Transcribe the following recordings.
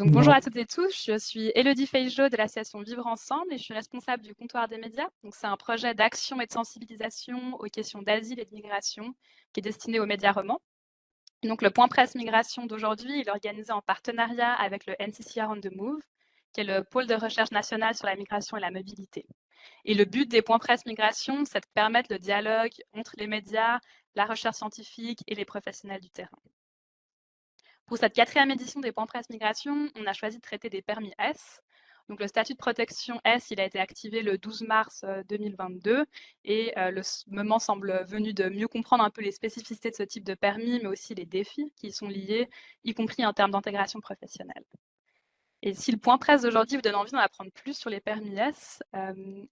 Donc, bonjour à toutes et tous, je suis Élodie Feigeau de l'association Vivre Ensemble et je suis responsable du comptoir des médias. Donc, c'est un projet d'action et de sensibilisation aux questions d'asile et de migration qui est destiné aux médias romans. Donc, le point presse migration d'aujourd'hui, il est organisé en partenariat avec le NCCR on the Move, qui est le pôle de recherche national sur la migration et la mobilité. Et le but des points presse migration, c'est de permettre le dialogue entre les médias, la recherche scientifique et les professionnels du terrain. Pour cette 4e édition des points presse migration, on a choisi de traiter des permis S. Donc, le statut de protection S, il a été activé le 12 mars 2022 et le moment semble venu de mieux comprendre un peu les spécificités de ce type de permis, mais aussi les défis qui y sont liés, y compris en termes d'intégration professionnelle. Et si le point presse d'aujourd'hui vous donne envie d'en apprendre plus sur les permis S,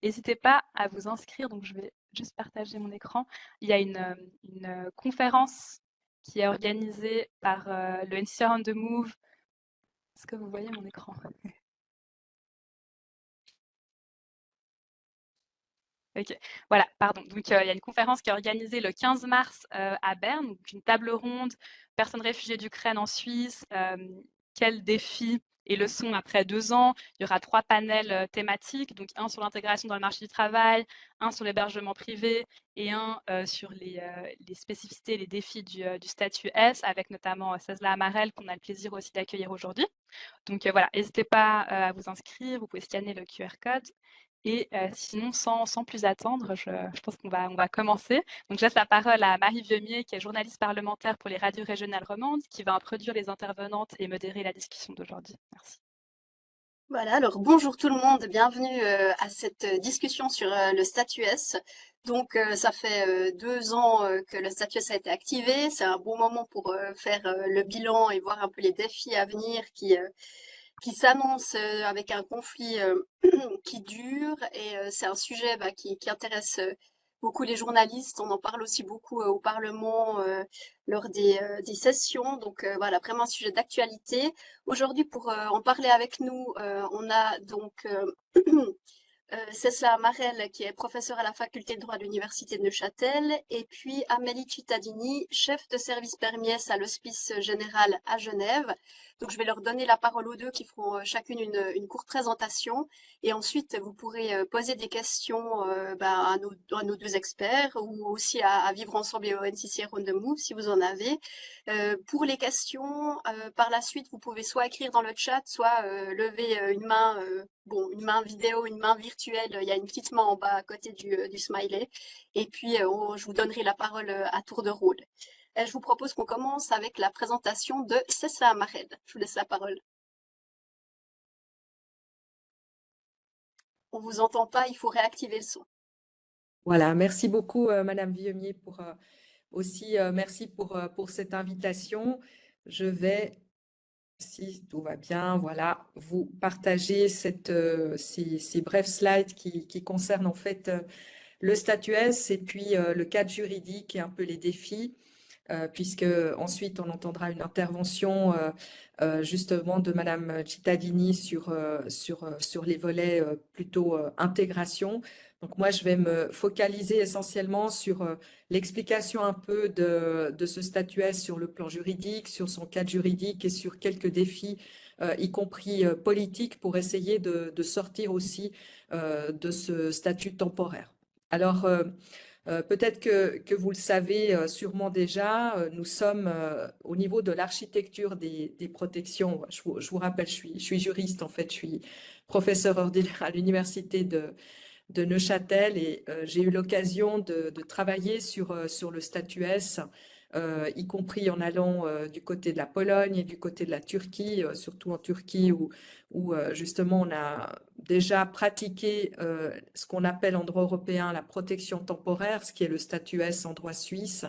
n'hésitez pas à vous inscrire. Donc, je vais juste partager mon écran. Il y a une conférence qui est organisée par le NCCR on the Move. Est-ce que vous voyez mon écran? Ok, voilà, pardon. Donc, il y a une conférence qui est organisée le 15 mars à Berne, donc une table ronde, personnes réfugiées d'Ukraine en Suisse, quels défis et leçons après 2 ans. Il y aura 3 panels thématiques, donc un sur l'intégration dans le marché du travail, un sur l'hébergement privé et un sur les spécificités et les défis du statut S, avec notamment Cézla Amarel, qu'on a le plaisir aussi d'accueillir aujourd'hui. Donc voilà, n'hésitez pas à vous inscrire, vous pouvez scanner le QR code. Et sinon, sans plus attendre, je pense qu'on va commencer. Donc, je laisse la parole à Marie Vieumier, qui est journaliste parlementaire pour les radios régionales romandes, qui va introduire les intervenantes et modérer la discussion d'aujourd'hui. Merci. Voilà, alors bonjour tout le monde, bienvenue à cette discussion sur le statut S. Donc ça fait 2 ans que le statut S a été activé, c'est un bon moment pour faire le bilan et voir un peu les défis à venir qui s'annoncent avec un conflit qui dure et c'est un sujet qui intéresse beaucoup les journalistes. On en parle aussi beaucoup au Parlement lors des sessions. Donc voilà, vraiment un sujet d'actualité. Aujourd'hui, pour en parler avec nous, on a donc Cézla Amarel, qui est professeure à la faculté de droit de l'Université de Neuchâtel, et puis Amélie Cittadini, chef de service permis S à l'Hospice général à Genève. Donc je vais leur donner la parole aux deux qui feront chacune une courte présentation et ensuite vous pourrez poser des questions à nos 2 experts ou aussi à Vivre Ensemble et au NCCR on the Move si vous en avez. Pour les questions, par la suite, vous pouvez soit écrire dans le chat, soit lever une main, une main vidéo, une main virtuelle. Il y a une petite main en bas à côté du smiley. Et puis, je vous donnerai la parole à tour de rôle. Je vous propose qu'on commence avec la présentation de Cézla Amarel. Je vous laisse la parole. On vous entend pas, il faut réactiver le son. Voilà, merci beaucoup Madame Vieumier merci pour cette invitation. Je vais, si tout va bien, voilà, vous partager ces brefs slides qui concernent en fait le statut S et puis le cadre juridique et un peu les défis. Puisque ensuite on entendra une intervention justement de Madame Cittadini sur les volets plutôt intégration. Donc moi, je vais me focaliser essentiellement sur l'explication un peu de ce statut S sur le plan juridique, sur son cadre juridique et sur quelques défis, y compris politiques, pour essayer de sortir aussi de ce statut temporaire. Alors, peut-être que vous le savez sûrement déjà, nous sommes au niveau de l'architecture des protections. Je vous rappelle, je suis juriste en fait, je suis professeur ordinaire à l'université de Neuchâtel et j'ai eu l'occasion de travailler sur le statut S, y compris en allant du côté de la Pologne et du côté de la Turquie, surtout en Turquie où justement on a déjà pratiqué ce qu'on appelle en droit européen la protection temporaire, ce qui est le statut S en droit suisse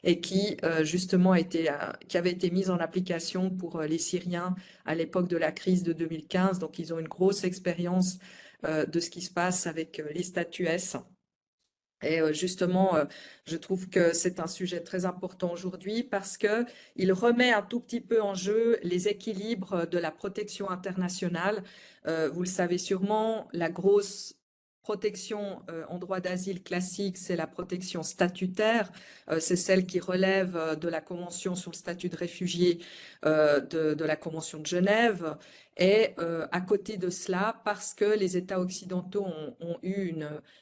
et qui justement qui avait été mise en application pour les Syriens à l'époque de la crise de 2015. Donc ils ont une grosse expérience de ce qui se passe avec les statuts S. Et justement, je trouve que c'est un sujet très important aujourd'hui parce que il remet un tout petit peu en jeu les équilibres de la protection internationale. Vous le savez sûrement, la grosse protection en droit d'asile classique, c'est la protection statutaire. C'est celle qui relève de la Convention sur le statut de réfugié de la Convention de Genève. Et à côté de cela, parce que les États occidentaux ont eu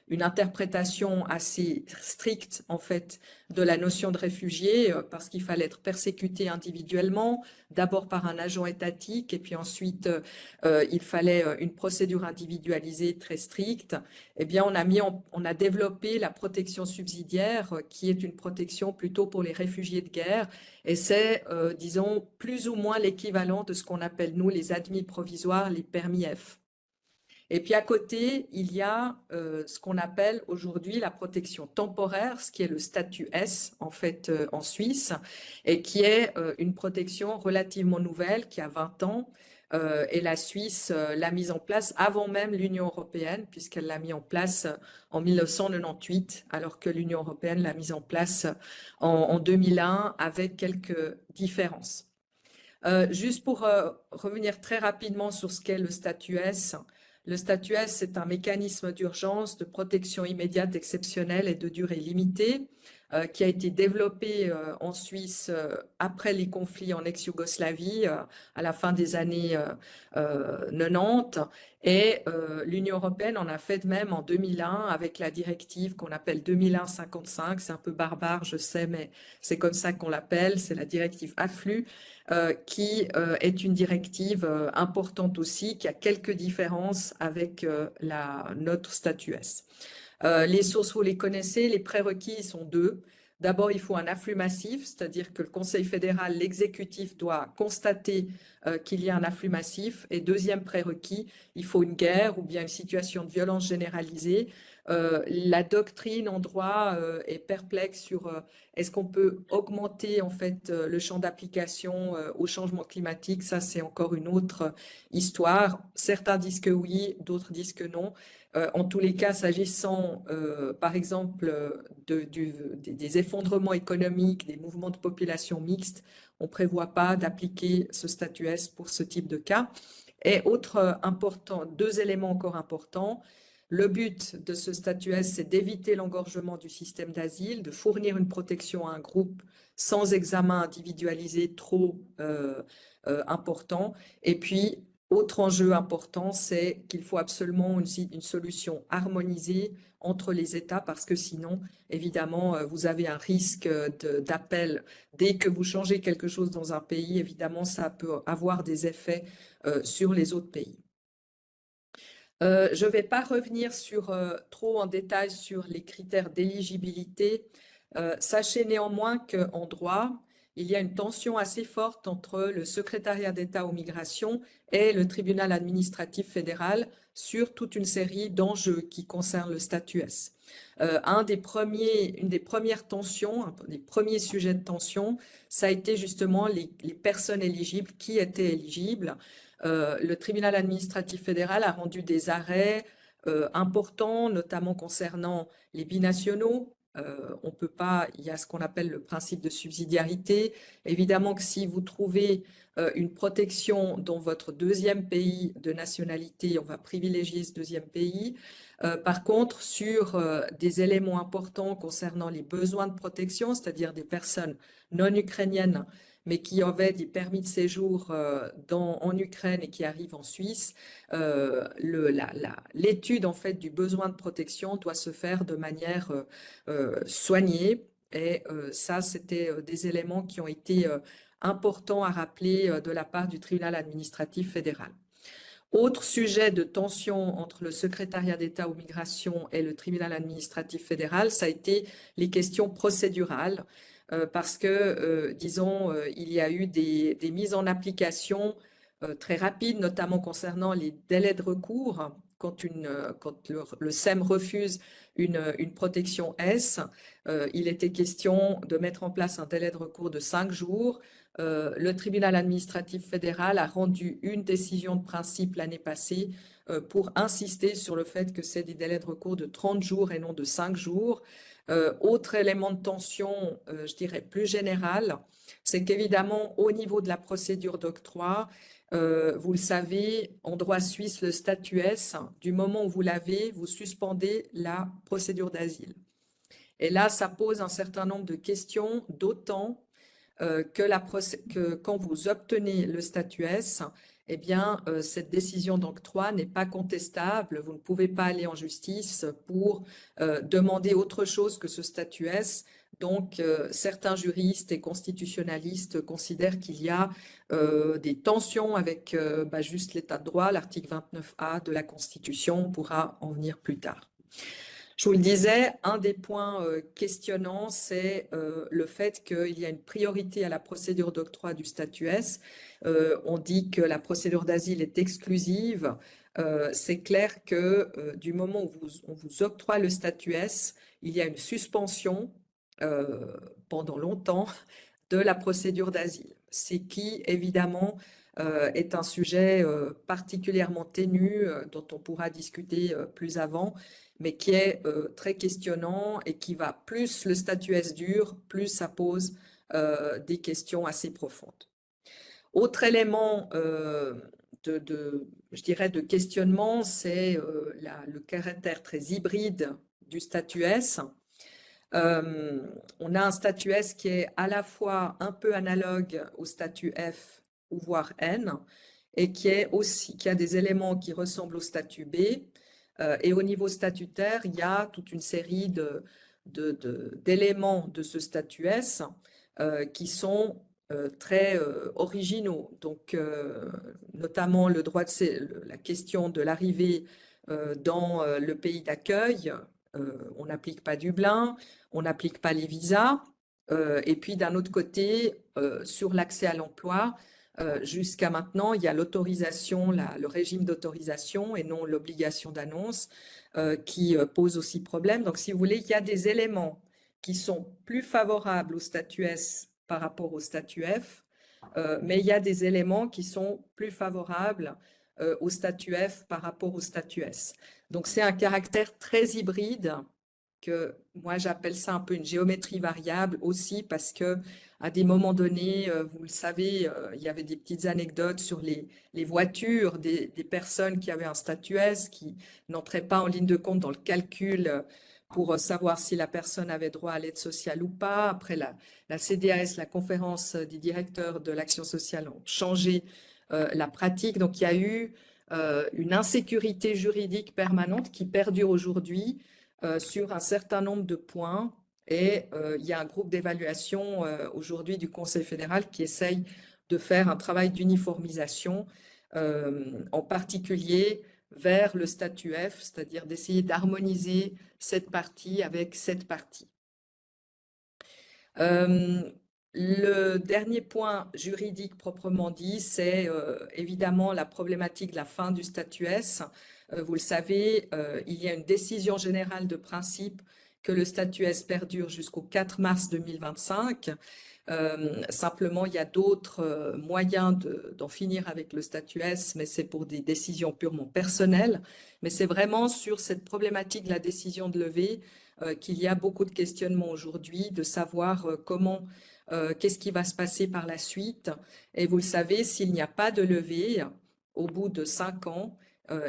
une interprétation assez stricte, en fait, de la notion de réfugié, parce qu'il fallait être persécuté individuellement, d'abord par un agent étatique, et puis ensuite, il fallait une procédure individualisée très stricte. Eh bien, on a développé la protection subsidiaire, qui est une protection plutôt pour les réfugiés de guerre, et c'est, disons, plus ou moins l'équivalent de ce qu'on appelle, nous, les admis provisoires, les permis F. Et puis à côté, il y a ce qu'on appelle aujourd'hui la protection temporaire, ce qui est le statut S, en fait, en Suisse, et qui est une protection relativement nouvelle, qui a 20 ans, et la Suisse l'a mise en place avant même l'Union européenne, puisqu'elle l'a mis en place en 1998, alors que l'Union européenne l'a mise en place en 2001 avec quelques différences. Juste pour revenir très rapidement sur ce qu'est le statut S. Le statut S, c'est un mécanisme d'urgence, de protection immédiate, exceptionnelle et de durée limitée qui a été développé en Suisse après les conflits en ex-Yougoslavie à la fin des années 90. Et l'Union européenne en a fait de même en 2001 avec la directive qu'on appelle 2001-55. C'est un peu barbare, je sais, mais c'est comme ça qu'on l'appelle. C'est la directive afflux. Qui est une directive importante aussi, qui a quelques différences avec notre statut S. Les sources, vous les connaissez, les prérequis sont deux. D'abord, il faut un afflux massif, c'est-à-dire que le Conseil fédéral, l'exécutif doit constater qu'il y a un afflux massif. Et deuxième prérequis, il faut une guerre ou bien une situation de violence généralisée. La doctrine en droit est perplexe sur est-ce qu'on peut augmenter en fait le champ d'application au changement climatique. Ça, c'est encore une autre histoire. Certains disent que oui, d'autres disent que non. En tous les cas, s'agissant, par exemple, des effondrements économiques, des mouvements de population mixtes, on ne prévoit pas d'appliquer ce statut S pour ce type de cas. Et deux éléments encore importants. Le but de ce statut S, c'est d'éviter l'engorgement du système d'asile, de fournir une protection à un groupe sans examen individualisé trop important. Et puis, autre enjeu important, c'est qu'il faut absolument une solution harmonisée entre les États parce que sinon, évidemment, vous avez un risque d'appel. Dès que vous changez quelque chose dans un pays, évidemment, ça peut avoir des effets sur les autres pays. Je ne vais pas revenir trop en détail sur les critères d'éligibilité. Sachez néanmoins qu'en droit, il y a une tension assez forte entre le secrétariat d'État aux migrations et le tribunal administratif fédéral sur toute une série d'enjeux qui concernent le statut S. Une des premières tensions, un des premiers sujets de tension, ça a été justement les personnes éligibles, qui étaient éligibles. Le tribunal administratif fédéral a rendu des arrêts importants, notamment concernant les binationaux. On peut pas, il y a ce qu'on appelle le principe de subsidiarité. Évidemment que si vous trouvez une protection dans votre deuxième pays de nationalité, on va privilégier ce deuxième pays. Par contre, sur des éléments importants concernant les besoins de protection, c'est-à-dire des personnes non ukrainiennes, mais qui avaient des permis de séjour en Ukraine et qui arrivent en Suisse, l'étude en fait du besoin de protection doit se faire de manière soignée. Et ça, c'était des éléments qui ont été importants à rappeler de la part du tribunal administratif fédéral. Autre sujet de tension entre le secrétariat d'État aux migrations et le tribunal administratif fédéral, ça a été les questions procédurales, parce que, disons, il y a eu des mises en application très rapides, notamment concernant les délais de recours. Quand le SEM refuse une protection S, il était question de mettre en place un délai de recours de 5 jours. Le tribunal administratif fédéral a rendu une décision de principe l'année passée pour insister sur le fait que c'est des délais de recours de 30 jours et non de 5 jours. Autre élément de tension, je dirais plus général, c'est qu'évidemment, au niveau de la procédure d'octroi, vous le savez, en droit suisse, le statut S, du moment où vous l'avez, vous suspendez la procédure d'asile. Et là, ça pose un certain nombre de questions, d'autant que quand vous obtenez le statut S, eh bien, cette décision d'octroi n'est pas contestable. Vous ne pouvez pas aller en justice pour demander autre chose que ce statut S. Donc, certains juristes et constitutionnalistes considèrent qu'il y a des tensions avec juste l'état de droit. L'article 29A de la Constitution, on pourra en venir plus tard. Je vous le disais, un des points questionnants, c'est le fait qu'il y a une priorité à la procédure d'octroi du statut S. On dit que la procédure d'asile est exclusive. C'est clair que du moment où on vous octroie le statut S, il y a une suspension pendant longtemps de la procédure d'asile. Ce qui, évidemment, est un sujet particulièrement ténu dont on pourra discuter plus avant, mais qui est très questionnant et qui va, plus le statut S dure, plus ça pose des questions assez profondes. Autre élément je dirais, de questionnement, c'est le caractère très hybride du statut S. On a un statut S qui est à la fois un peu analogue au statut F ou voire N, et qui a des éléments qui ressemblent au statut B. Et au niveau statutaire, il y a toute une série d'éléments de ce statut S qui sont très originaux. Donc, notamment la question de l'arrivée dans le pays d'accueil. On n'applique pas Dublin, on n'applique pas les visas. Et puis, d'un autre côté, sur l'accès à l'emploi, jusqu'à maintenant, il y a l'autorisation, le régime d'autorisation et non l'obligation d'annonce qui pose aussi problème. Donc, si vous voulez, il y a des éléments qui sont plus favorables au statut S par rapport au statut F, mais il y a des éléments qui sont plus favorables au statut F par rapport au statut S. Donc, c'est un caractère très hybride que moi, j'appelle ça un peu une géométrie variable aussi parce que à des moments donnés, vous le savez, il y avait des petites anecdotes sur les voitures des personnes qui avaient un statut S qui n'entraient pas en ligne de compte dans le calcul pour savoir si la personne avait droit à l'aide sociale ou pas. Après, la CDAS, la conférence des directeurs de l'action sociale, ont changé la pratique. Donc, il y a eu une insécurité juridique permanente qui perdure aujourd'hui sur un certain nombre de points. Et il y a un groupe d'évaluation aujourd'hui du Conseil fédéral qui essaye de faire un travail d'uniformisation, en particulier vers le statut F, c'est-à-dire d'essayer d'harmoniser cette partie avec cette partie. Le dernier point juridique proprement dit, c'est évidemment la problématique de la fin du statut S. Vous le savez, il y a une décision générale de principe que le statut S perdure jusqu'au 4 mars 2025. Simplement, il y a d'autres moyens d'en finir avec le statut S, mais c'est pour des décisions purement personnelles. Mais c'est vraiment sur cette problématique de la décision de levée qu'il y a beaucoup de questionnements aujourd'hui, de savoir qu'est-ce qui va se passer par la suite. Et vous le savez, s'il n'y a pas de levée, au bout de 5 ans,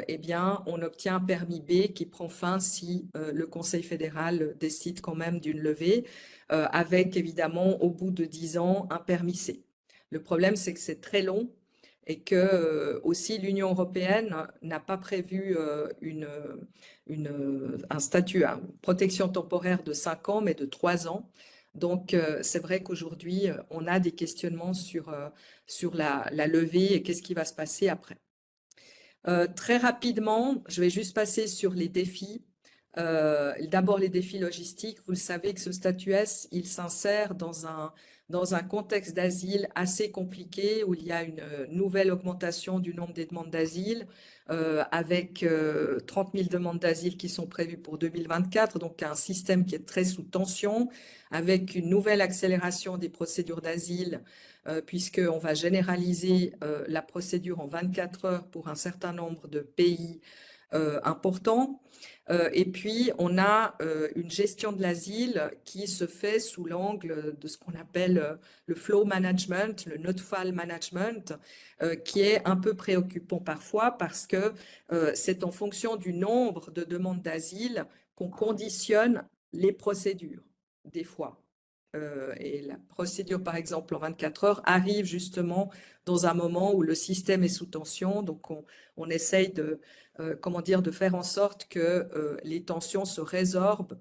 eh bien, on obtient un permis B qui prend fin si le Conseil fédéral décide quand même d'une levée, avec évidemment, au bout de 10 ans, un permis C. Le problème, c'est que c'est très long et que aussi l'Union européenne n'a pas prévu un statut, une protection temporaire de 5 ans, mais de 3 ans. Donc, c'est vrai qu'aujourd'hui, on a des questionnements sur la levée et qu'est-ce qui va se passer après. Très rapidement, je vais juste passer sur les défis. D'abord, les défis logistiques. Vous le savez que ce statut S, il s'insère dans un contexte d'asile assez compliqué où il y a une nouvelle augmentation du nombre des demandes d'asile avec 30 000 demandes d'asile qui sont prévues pour 2024, donc un système qui est très sous tension, avec une nouvelle accélération des procédures d'asile puisqu'on va généraliser la procédure en 24 heures pour un certain nombre de pays importants. Et puis, on a une gestion de l'asile qui se fait sous l'angle de ce qu'on appelle le flow management, le not-file management, qui est un peu préoccupant parfois parce que c'est en fonction du nombre de demandes d'asile qu'on conditionne les procédures, des fois. et la procédure, par exemple, en 24 heures, arrive justement dans un moment où le système est sous tension. Donc, on essaye comment dire, de faire en sorte que les tensions se résorbent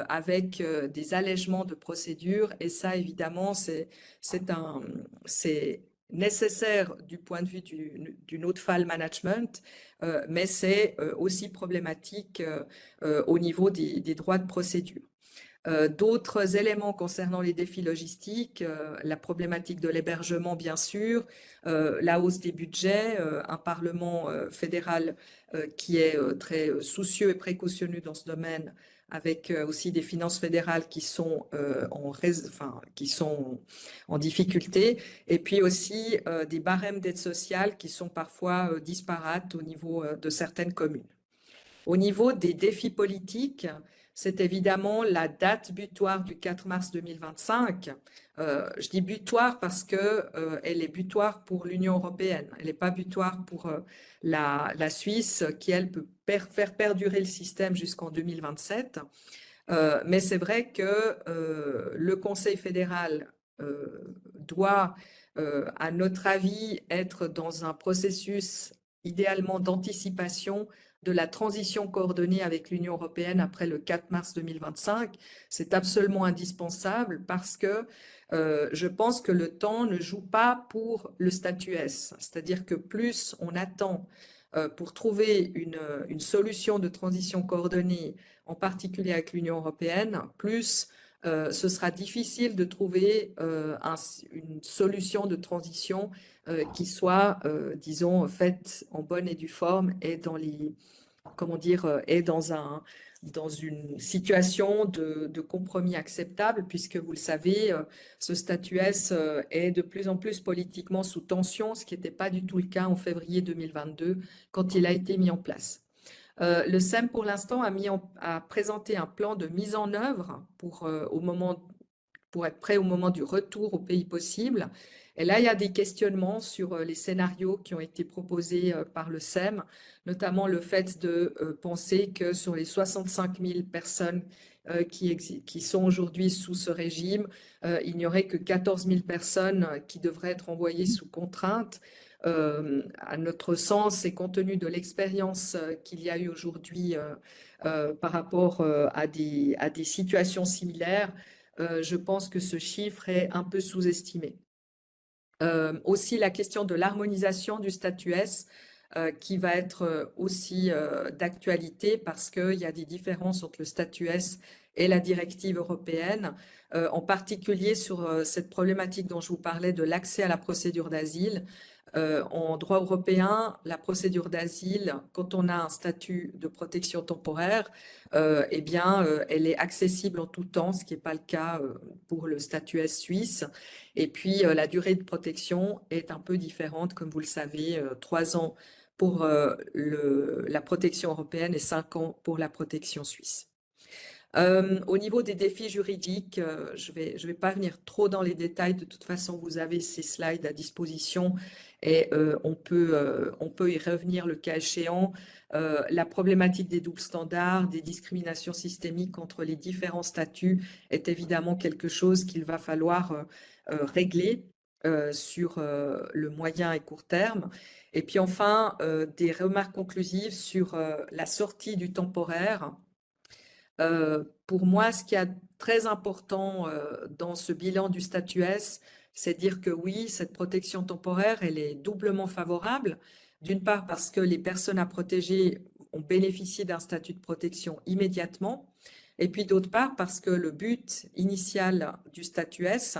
avec des allègements de procédures. Et ça, évidemment, c'est nécessaire du point de vue du no-file management, mais c'est aussi problématique au niveau des droits de procédure. D'autres éléments concernant les défis logistiques, la problématique de l'hébergement bien sûr, la hausse des budgets, un Parlement fédéral qui est très soucieux et précautionneux dans ce domaine, avec aussi des finances fédérales qui sont, qui sont en difficulté, et puis aussi des barèmes d'aide sociale qui sont parfois disparates au niveau de certaines communes. Au niveau des défis politiques, c'est évidemment la date butoir du 4 mars 2025. Je dis butoir parce qu'elle est butoir pour l'Union européenne. Elle n'est pas butoir pour la Suisse qui, elle, peut faire perdurer le système jusqu'en 2027. Mais c'est vrai que le Conseil fédéral doit, à notre avis, être dans un processus idéalement d'anticipation de la transition coordonnée avec l'Union européenne après le 4 mars 2025. C'est absolument indispensable parce que je pense que le temps ne joue pas pour le statut S. C'est-à-dire que plus on attend pour trouver une solution de transition coordonnée, en particulier avec l'Union européenne, plus ce sera difficile de trouver une solution de transition qui soit, disons, faite en bonne et due forme et dans comment dire, est dans une situation de compromis acceptable, puisque vous le savez, ce statut S est de plus en plus politiquement sous tension, ce qui n'était pas du tout le cas en février 2022 quand il a été mis en place. Le SEM, pour l'instant, a présenté un plan de mise en œuvre pour être prêt au moment du retour au pays possible. Et là, il y a des questionnements sur les scénarios qui ont été proposés par le SEM, notamment le fait de penser que sur les 65 000 personnes qui sont aujourd'hui sous ce régime, il n'y aurait que 14 000 personnes qui devraient être envoyées sous contrainte. À notre sens, et compte tenu de l'expérience qu'il y a eu aujourd'hui par rapport à des situations similaires, je pense que ce chiffre est un peu sous-estimé. Aussi la question de l'harmonisation du statut S qui va être aussi d'actualité parce qu'il y a des différences entre le statut S et la directive européenne, en particulier sur cette problématique dont je vous parlais de l'accès à la procédure d'asile. En droit européen, la procédure d'asile, quand on a un statut de protection temporaire, eh bien, elle est accessible en tout temps, ce qui n'est pas le cas pour le statut S suisse. Et puis, la durée de protection est un peu différente, comme vous le savez, 3 ans pour la protection européenne et 5 ans pour la protection suisse. Au niveau des défis juridiques, je vais pas venir trop dans les détails. De toute façon, vous avez ces slides à disposition et on peut y revenir le cas échéant. La problématique des doubles standards, des discriminations systémiques entre les différents statuts est évidemment quelque chose qu'il va falloir régler sur le moyen et court terme. Et puis enfin, des remarques conclusives sur la sortie du temporaire. Pour moi, ce qui est très important dans ce bilan du statut S, c'est dire que oui, cette protection temporaire, elle est doublement favorable. D'une part, parce que les personnes à protéger ont bénéficié d'un statut de protection immédiatement. Et puis d'autre part, parce que le but initial du statut S,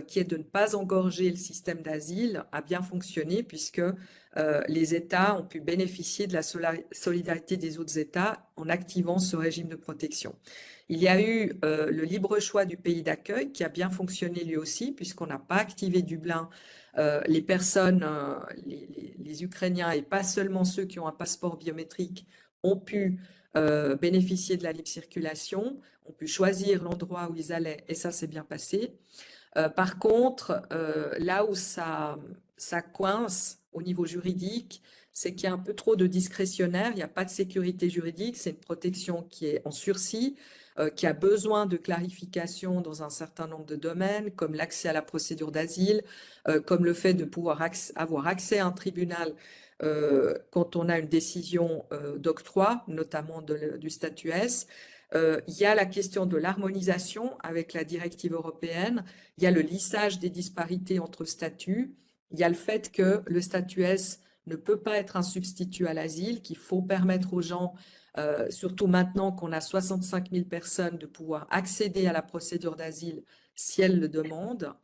qui est de ne pas engorger le système d'asile, a bien fonctionné puisque les États ont pu bénéficier de la solidarité des autres États en activant ce régime de protection. Il y a eu le libre choix du pays d'accueil qui a bien fonctionné lui aussi, puisqu'on n'a pas activé Dublin. Les personnes, les Ukrainiens et pas seulement ceux qui ont un passeport biométrique ont pu bénéficier de la libre circulation, ont pu choisir l'endroit où ils allaient et ça s'est bien passé. Par contre, là où ça coince au niveau juridique, c'est qu'il y a un peu trop de discrétionnaire, il n'y a pas de sécurité juridique, c'est une protection qui est en sursis. qui a besoin de clarification dans un certain nombre de domaines, comme l'accès à la procédure d'asile, comme le fait de pouvoir avoir accès à un tribunal quand on a une décision d'octroi, notamment du statut S. Il y a la question de l'harmonisation avec la directive européenne, il y a le lissage des disparités entre statuts, il y a le fait que le statut S ne peut pas être un substitut à l'asile, qu'il faut permettre aux gens, surtout maintenant qu'on a 65 000 personnes, de pouvoir accéder à la procédure d'asile si elles le demandent.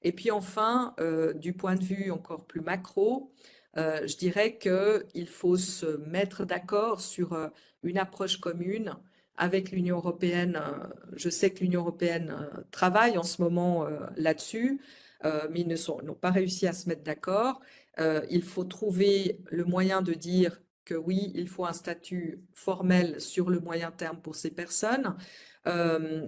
Et puis enfin, du point de vue encore plus macro, je dirais qu'il faut se mettre d'accord sur une approche commune avec l'Union européenne. Je sais que l'Union européenne travaille en ce moment là-dessus, mais ils n'ont pas réussi à se mettre d'accord. Il faut trouver le moyen de dire que oui, il faut un statut formel sur le moyen terme pour ces personnes,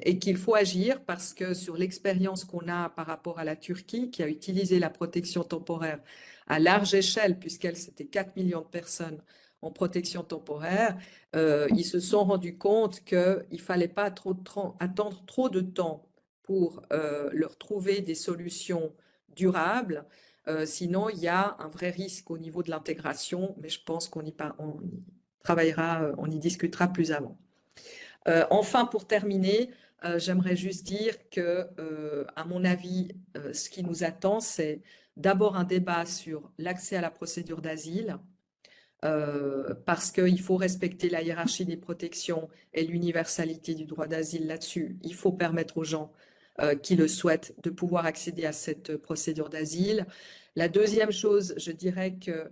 et qu'il faut agir parce que sur l'expérience qu'on a par rapport à la Turquie, qui a utilisé la protection temporaire à large échelle, puisqu'elle, c'était 4 millions de personnes en protection temporaire, ils se sont rendus compte qu'il ne fallait pas attendre trop de temps pour leur trouver des solutions durables. Sinon, il y a un vrai risque au niveau de l'intégration, mais je pense qu'on y travaillera, on y discutera plus avant. Enfin, pour terminer, j'aimerais juste dire que, à mon avis, ce qui nous attend, c'est d'abord un débat sur l'accès à la procédure d'asile, parce qu'il faut respecter la hiérarchie des protections et l'universalité du droit d'asile là-dessus. Il faut permettre aux gens qui le souhaitent de pouvoir accéder à cette procédure d'asile. La deuxième chose, je dirais que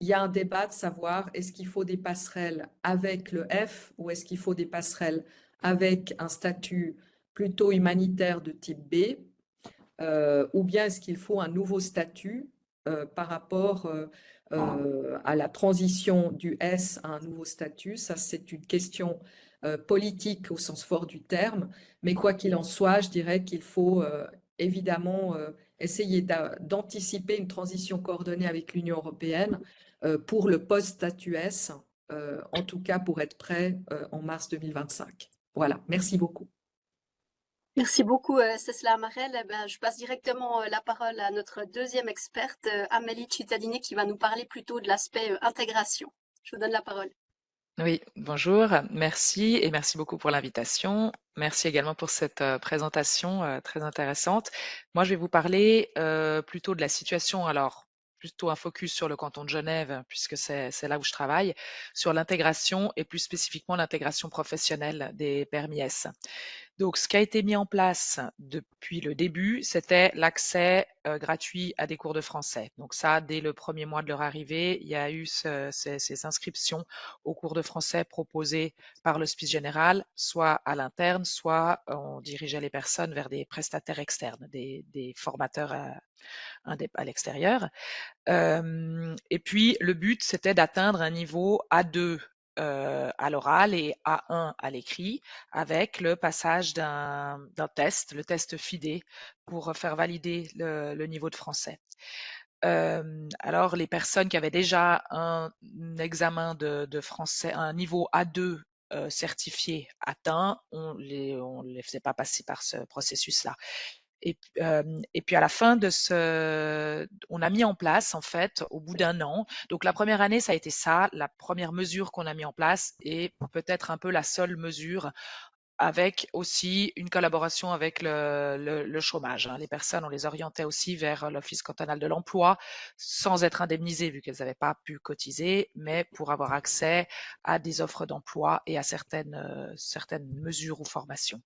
il y a un débat de savoir est-ce qu'il faut des passerelles avec le F ou est-ce qu'il faut des passerelles avec un statut plutôt humanitaire de type B, ou bien est-ce qu'il faut un nouveau statut par rapport à la transition du S à un nouveau statut. Ça, c'est une question politique au sens fort du terme, mais quoi qu'il en soit, je dirais qu'il faut évidemment essayer d'anticiper une transition coordonnée avec l'Union européenne pour le post-statut S, en tout cas pour être prêt en mars 2025. Voilà, merci beaucoup. Merci beaucoup, Cécile Amarel. Eh ben, je passe directement la parole à notre deuxième experte, Amélie Cittadini, qui va nous parler plutôt de l'aspect intégration. Je vous donne la parole. Oui, bonjour, merci et merci beaucoup pour l'invitation. Merci également pour cette présentation très intéressante. Moi, je vais vous parler plutôt de la situation, alors plutôt un focus sur le canton de Genève, puisque c'est là où je travaille, sur l'intégration et plus spécifiquement l'intégration professionnelle des permis S. Donc, ce qui a été mis en place depuis le début, c'était l'accès gratuit à des cours de français. Donc ça, dès le premier mois de leur arrivée, il y a eu ces inscriptions aux cours de français proposés par l'Hospice général, soit à l'interne, soit on dirigeait les personnes vers des prestataires externes, des formateurs à l'extérieur. Et puis, le but, c'était d'atteindre un niveau A2 à l'oral et A1 à l'écrit, avec le passage d'un test, le test FIDE, pour faire valider le niveau de français. Alors, les personnes qui avaient déjà un examen de français, un niveau A2 certifié atteint, on les faisait pas passer par ce processus-là. Et puis à la fin de on a mis en place en fait au bout d'un an. Donc la première année, ça a été ça, la première mesure qu'on a mis en place et peut-être un peu la seule mesure, avec aussi une collaboration avec le chômage. Les personnes, on les orientait aussi vers l'Office cantonal de l'emploi sans être indemnisées vu qu'elles n'avaient pas pu cotiser, mais pour avoir accès à des offres d'emploi et à certaines mesures ou formations.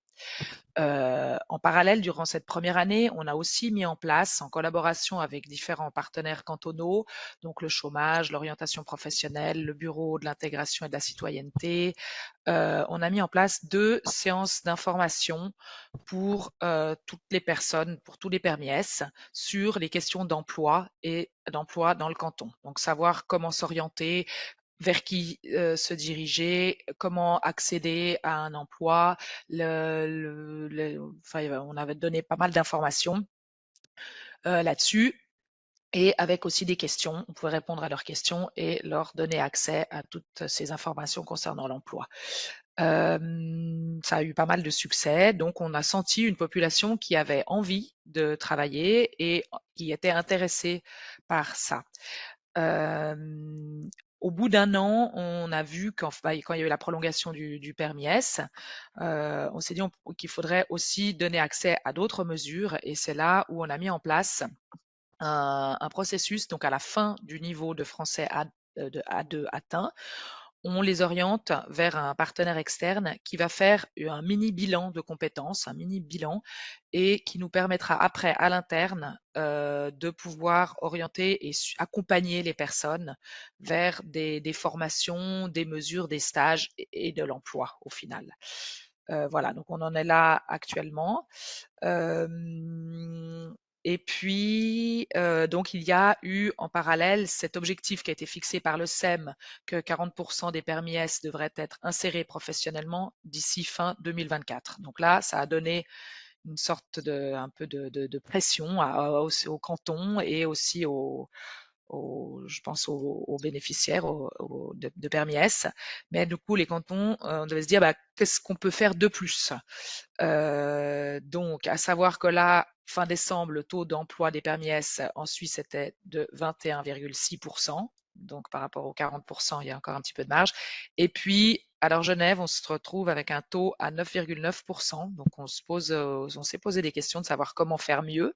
En parallèle, durant cette première année, on a aussi mis en place, en collaboration avec différents partenaires cantonaux, donc le chômage, l'orientation professionnelle, le bureau de l'intégration et de la citoyenneté, on a mis en place 2 séances d'information pour toutes les personnes, pour tous les permis S, sur les questions d'emploi et d'emploi dans le canton. Donc savoir comment s'orienter, vers qui se diriger, comment accéder à un emploi. Enfin, on avait donné pas mal d'informations là-dessus. Et avec aussi des questions, on pouvait répondre à leurs questions et leur donner accès à toutes ces informations concernant l'emploi. Ça a eu pas mal de succès, donc on a senti une population qui avait envie de travailler et qui était intéressée par ça. Au bout d'un an, on a vu quand il y a eu la prolongation du permis S, on s'est dit qu'il faudrait aussi donner accès à d'autres mesures et c'est là où on a mis en place un processus, donc à la fin du niveau de français de A2 atteint, on les oriente vers un partenaire externe qui va faire un mini bilan de compétences, un mini bilan, et qui nous permettra après à l'interne de pouvoir orienter et accompagner les personnes vers des formations, des mesures, des stages et de l'emploi au final. Voilà, donc on en est là actuellement. Et puis, donc il y a eu en parallèle cet objectif qui a été fixé par le SEM que 40% des permis S devraient être insérés professionnellement d'ici fin 2024. Donc là, ça a donné une sorte un peu de pression au canton et aussi je pense aux bénéficiaires de permis S. Mais du coup, les cantons, on devait se dire, qu'est-ce qu'on peut faire de plus? Donc, à savoir que là, fin décembre, le taux d'emploi des permis S en Suisse était de 21,6%. Donc, par rapport aux 40%, il y a encore un petit peu de marge. Et puis, alors Genève, on se retrouve avec un taux à 9,9%. Donc, on s'est posé des questions de savoir comment faire mieux.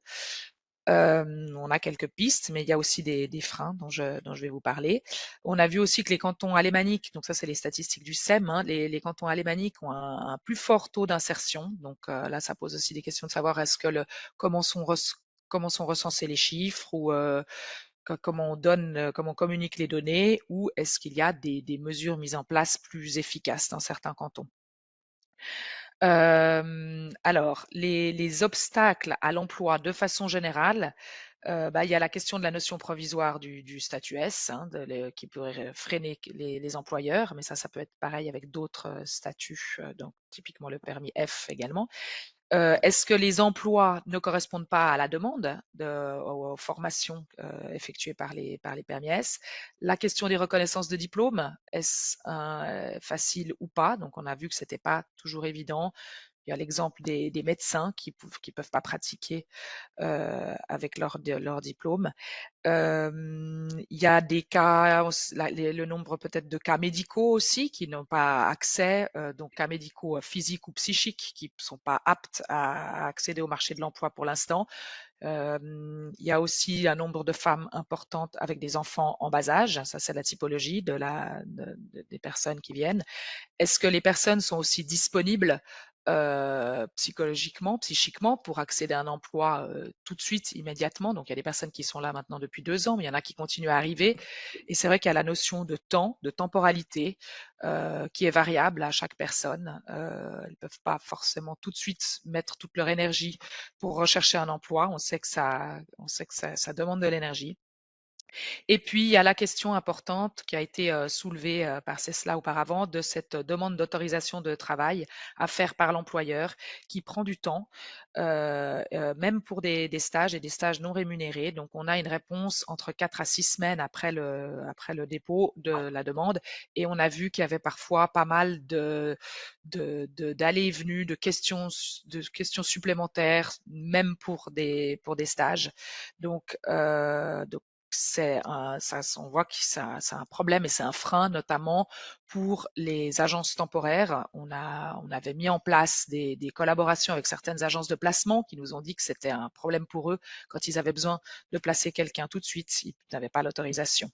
On a quelques pistes, mais il y a aussi des freins dont je vais vous parler. On a vu aussi que les cantons alémaniques, donc ça c'est les statistiques du SEM, hein, les cantons alémaniques ont un plus fort taux d'insertion. Donc là, ça pose aussi des questions de savoir comment sont recensés les chiffres ou comment on communique les données, ou est-ce qu'il y a des mesures mises en place plus efficaces dans certains cantons. Alors, les obstacles à l'emploi de façon générale, il y a la question de la notion provisoire du statut S, hein, qui pourrait freiner les employeurs, mais ça peut être pareil avec d'autres statuts, donc typiquement le permis F également. Est-ce que les emplois ne correspondent pas à la demande aux formations effectuées par les permis S? La question des reconnaissances de diplômes, est-ce facile ou pas? Donc on a vu que c'était pas toujours évident. Il y a l'exemple des médecins qui peuvent pas pratiquer avec leur diplôme. Il y a des cas, le nombre peut-être de cas médicaux aussi qui n'ont pas accès, donc cas médicaux physiques ou psychiques qui ne sont pas aptes à accéder au marché de l'emploi pour l'instant. Il y a aussi un nombre de femmes importantes avec des enfants en bas âge. Ça, c'est la typologie des personnes qui viennent. Est-ce que les personnes sont aussi disponibles psychologiquement, psychiquement pour accéder à un emploi tout de suite, immédiatement? Donc, il y a des personnes qui sont là maintenant depuis 2 ans, mais il y en a qui continuent à arriver. Et c'est vrai qu'il y a la notion de temps, de temporalité, qui est variable à chaque personne. Elles ne peuvent pas forcément tout de suite mettre toute leur énergie pour rechercher un emploi. On sait que ça demande de l'énergie. Et puis, il y a la question importante qui a été soulevée par Cesla auparavant de cette demande d'autorisation de travail à faire par l'employeur qui prend du temps, même pour des stages et des stages non rémunérés. Donc, on a une réponse entre 4 à 6 semaines après le dépôt de la demande et on a vu qu'il y avait parfois pas mal d'allées et venues, de questions supplémentaires, même pour des stages. Donc on voit que c'est un problème et c'est un frein, notamment pour les agences temporaires. On avait mis en place des collaborations avec certaines agences de placement qui nous ont dit que c'était un problème pour eux quand ils avaient besoin de placer quelqu'un tout de suite, ils n'avaient pas l'autorisation.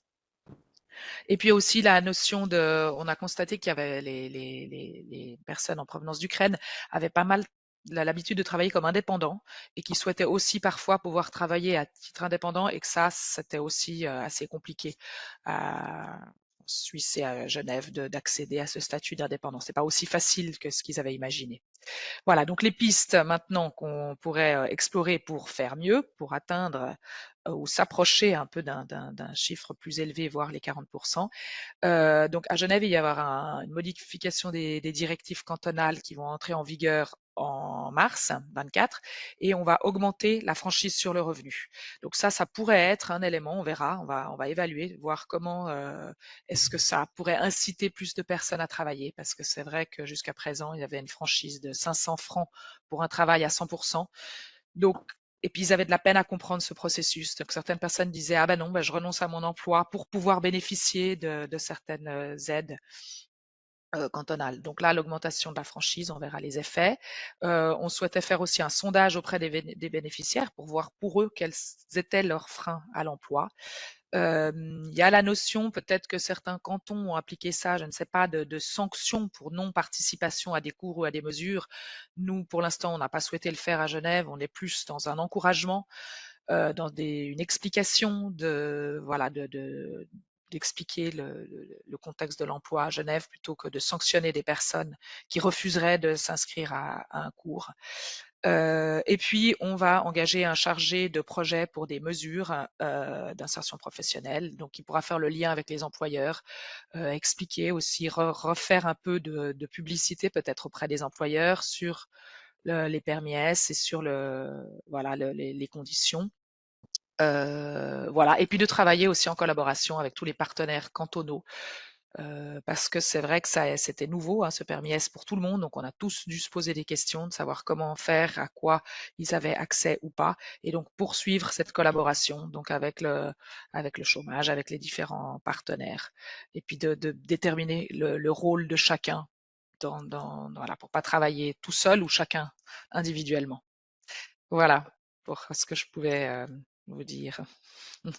Et puis aussi la notion on a constaté qu'il y avait les personnes en provenance d'Ukraine avaient pas mal l'habitude de travailler comme indépendants et qui souhaitaient aussi parfois pouvoir travailler à titre indépendant et que ça, c'était aussi assez compliqué en Suisse et à Genève d'accéder à ce statut d'indépendant. C'est pas aussi facile que ce qu'ils avaient imaginé. Voilà, donc les pistes maintenant qu'on pourrait explorer pour faire mieux, pour atteindre ou s'approcher un peu d'un chiffre plus élevé, voire les 40%. Donc à Genève, il va y avoir une modification des directives cantonales qui vont entrer en vigueur en mars 24 et on va augmenter la franchise sur le revenu. Donc ça pourrait être un élément, on verra, on va évaluer, voir comment est-ce que ça pourrait inciter plus de personnes à travailler, parce que c'est vrai que jusqu'à présent, il y avait une franchise de 500 francs pour un travail à 100%. Donc, et puis ils avaient de la peine à comprendre ce processus. Donc certaines personnes disaient ah ben non, ben, je renonce à mon emploi pour pouvoir bénéficier de certaines aides cantonales. Donc là, l'augmentation de la franchise, on verra les effets. On souhaitait faire aussi un sondage auprès des bénéficiaires pour voir pour eux quels étaient leurs freins à l'emploi. Il y a la notion, peut-être que certains cantons ont appliqué ça, je ne sais pas, de sanctions pour non-participation à des cours ou à des mesures. Nous, pour l'instant, on n'a pas souhaité le faire à Genève. On est plus dans un encouragement, dans une explication d'expliquer le contexte de l'emploi à Genève plutôt que de sanctionner des personnes qui refuseraient de s'inscrire à un cours. Et puis, on va engager un chargé de projet pour des mesures d'insertion professionnelle, donc il pourra faire le lien avec les employeurs, expliquer aussi, refaire un peu de publicité peut-être auprès des employeurs sur les permis S et sur les conditions. Voilà, et puis de travailler aussi en collaboration avec tous les partenaires cantonaux. Parce que c'est vrai que c'était nouveau, hein, ce permis S pour tout le monde, donc on a tous dû se poser des questions, de savoir comment faire, à quoi ils avaient accès ou pas, et donc poursuivre cette collaboration, donc avec le chômage, avec les différents partenaires, et puis de déterminer le rôle de chacun voilà, pour pas travailler tout seul ou chacun individuellement. Voilà pour ce que je pouvais vous dire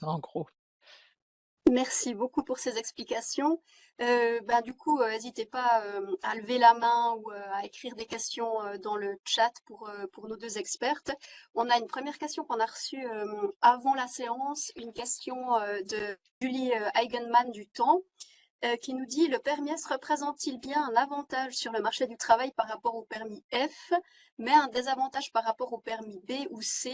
en gros. Merci beaucoup pour ces explications. Du coup, n'hésitez pas à lever la main ou à écrire des questions dans le chat pour nos deux expertes. On a une première question qu'on a reçue avant la séance, une question de Julie Eigenmann du Temps. Qui nous dit: le permis S représente-t-il bien un avantage sur le marché du travail par rapport au permis F, mais un désavantage par rapport au permis B ou C?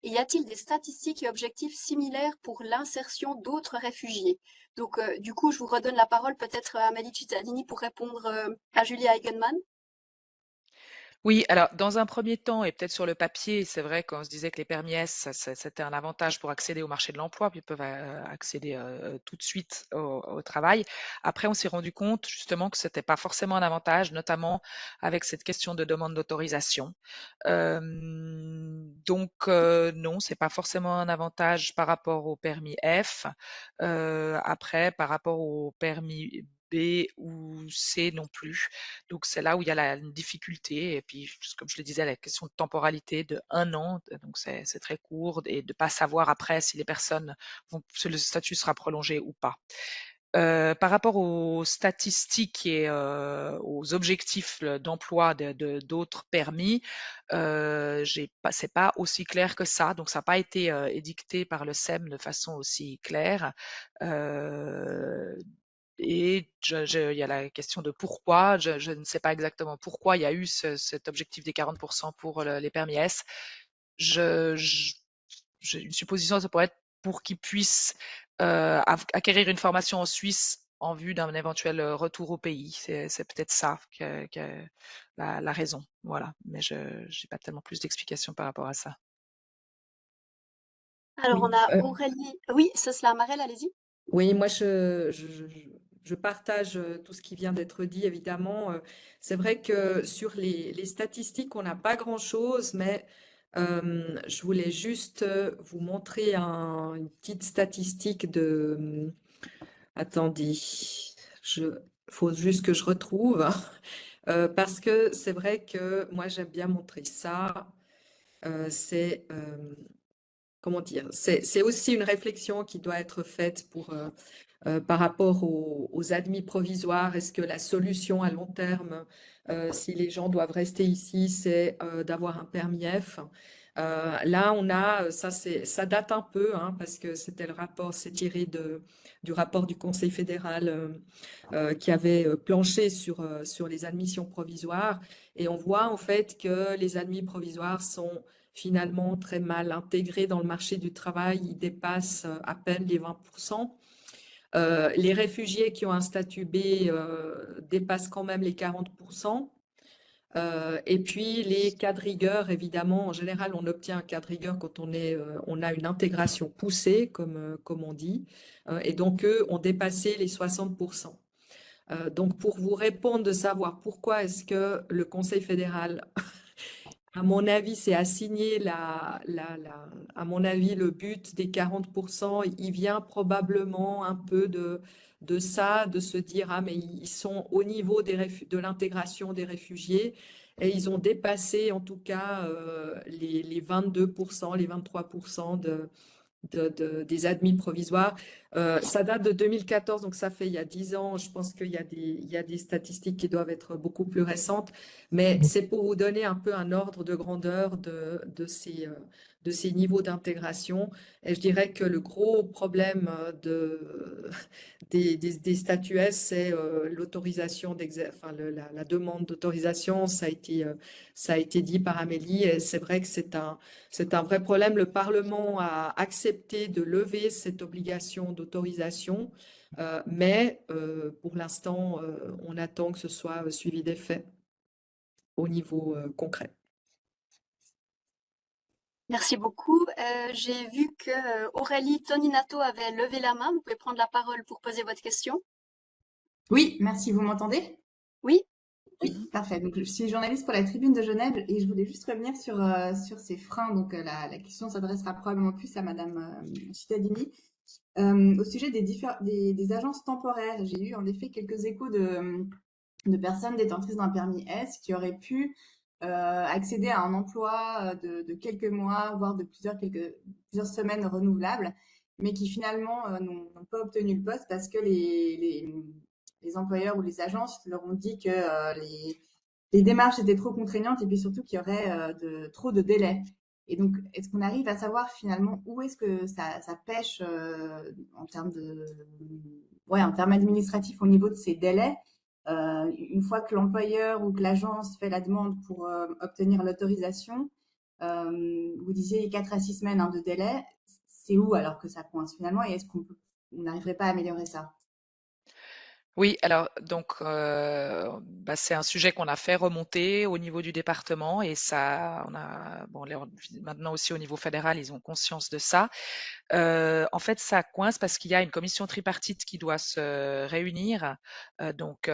Et y a-t-il des statistiques et objectifs similaires pour l'insertion d'autres réfugiés? Donc, du coup, je vous redonne la parole peut-être à Amélie Cittadini pour répondre à Julie Eigenmann. Oui, alors dans un premier temps, et peut-être sur le papier, c'est vrai qu'on se disait que les permis S, c'était un avantage pour accéder au marché de l'emploi, puis ils peuvent accéder tout de suite au travail. Après, on s'est rendu compte justement que c'était pas forcément un avantage, notamment avec cette question de demande d'autorisation. Donc non, c'est pas forcément un avantage par rapport au permis F. Après, par rapport au permis B ou C non plus. Donc c'est là où il y a une difficulté. Et puis, comme je le disais, la question de temporalité de 1 an, donc c'est très court, et de pas savoir après si les personnes si le statut sera prolongé ou pas. Par rapport aux statistiques et aux objectifs d'emploi d'autres permis, c'est pas aussi clair que ça. Donc ça n'a pas été édicté par le SEM de façon aussi claire. Euh, et il y a la question de pourquoi. Je ne sais pas exactement pourquoi il y a eu cet objectif des 40% pour les permis S. Je, je- une supposition, ça pourrait être pour qu'ils puissent acquérir une formation en Suisse en vue d'un éventuel retour au pays. C'est peut-être ça la raison. Voilà. Mais je n'ai pas tellement plus d'explications par rapport à ça. Alors, Oui, on a Aurélie. Oui, Cécile Amarel, allez-y. oui, moi je partage tout ce qui vient d'être dit, évidemment. C'est vrai que sur les statistiques, on n'a pas grand-chose, mais je voulais juste vous montrer une petite statistique de... Attendez, il faut juste que je retrouve, parce que c'est vrai que moi j'aime bien montrer ça. C'est comment dire, c'est aussi une réflexion qui doit être faite par rapport aux admis provisoires. Est-ce que la solution à long terme, si les gens doivent rester ici, c'est d'avoir un permis F? Là, ça date un peu, hein, parce que c'est tiré du rapport du Conseil fédéral qui avait planché sur les admissions provisoires. Et on voit en fait que les admis provisoires sont finalement très mal intégrés dans le marché du travail. Ils dépassent à peine les 20%. Les réfugiés qui ont un statut B dépassent quand même les 40%. Et puis les cas de rigueur, évidemment, en général, on obtient un cas de rigueur quand on a une intégration poussée, comme on dit, et donc eux ont dépassé les 60%. Donc pour vous répondre de savoir pourquoi est-ce que le Conseil fédéral, à mon avis, s'est assigné à mon avis, le but des 40%, il vient probablement un peu de ça, de se dire, ah, mais ils sont au niveau de l'intégration des réfugiés et ils ont dépassé en tout cas les 22%, les 23% des admis provisoires. Ça date de 2014, donc ça fait il y a 10 ans. Je pense qu'il y a des statistiques qui doivent être beaucoup plus récentes, mais c'est pour vous donner un peu un ordre de grandeur de ces niveaux d'intégration. Et je dirais que le gros problème des statuts S, c'est l'autorisation enfin, la demande d'autorisation. Ça a été dit par Amélie, et c'est vrai que c'est un vrai problème. Le Parlement a accepté de lever cette obligation d'autorisation, mais pour l'instant, on attend que ce soit suivi des faits au niveau concret. Merci beaucoup. J'ai vu que Aurélie Toninato avait levé la main. Vous pouvez prendre la parole pour poser votre question. Oui, merci. Vous m'entendez? Oui, Oui, parfait. Donc, je suis journaliste pour la Tribune de Genève et je voulais juste revenir sur ces freins. Donc, la question s'adressera probablement plus à Madame Cittadini. Au sujet des agences temporaires, j'ai eu en effet quelques échos de personnes détentrices d'un permis S qui auraient pu accéder à un emploi de quelques mois, voire de plusieurs semaines renouvelables, mais qui finalement n'ont pas obtenu le poste parce que les employeurs ou les agences leur ont dit que les démarches étaient trop contraignantes et puis surtout qu'il y aurait trop de délais. Et donc, est-ce qu'on arrive à savoir finalement où est-ce que ça pêche en termes en termes administratifs au niveau de ces délais? Une fois que l'employeur ou que l'agence fait la demande pour obtenir l'autorisation, vous disiez 4 à 6 semaines de délai, c'est où alors que ça coince finalement et est-ce qu'on n'arriverait pas à améliorer ça? Oui, alors donc c'est un sujet qu'on a fait remonter au niveau du département et ça, maintenant aussi au niveau fédéral, ils ont conscience de ça. En fait, ça coince parce qu'il y a une commission tripartite qui doit se réunir, donc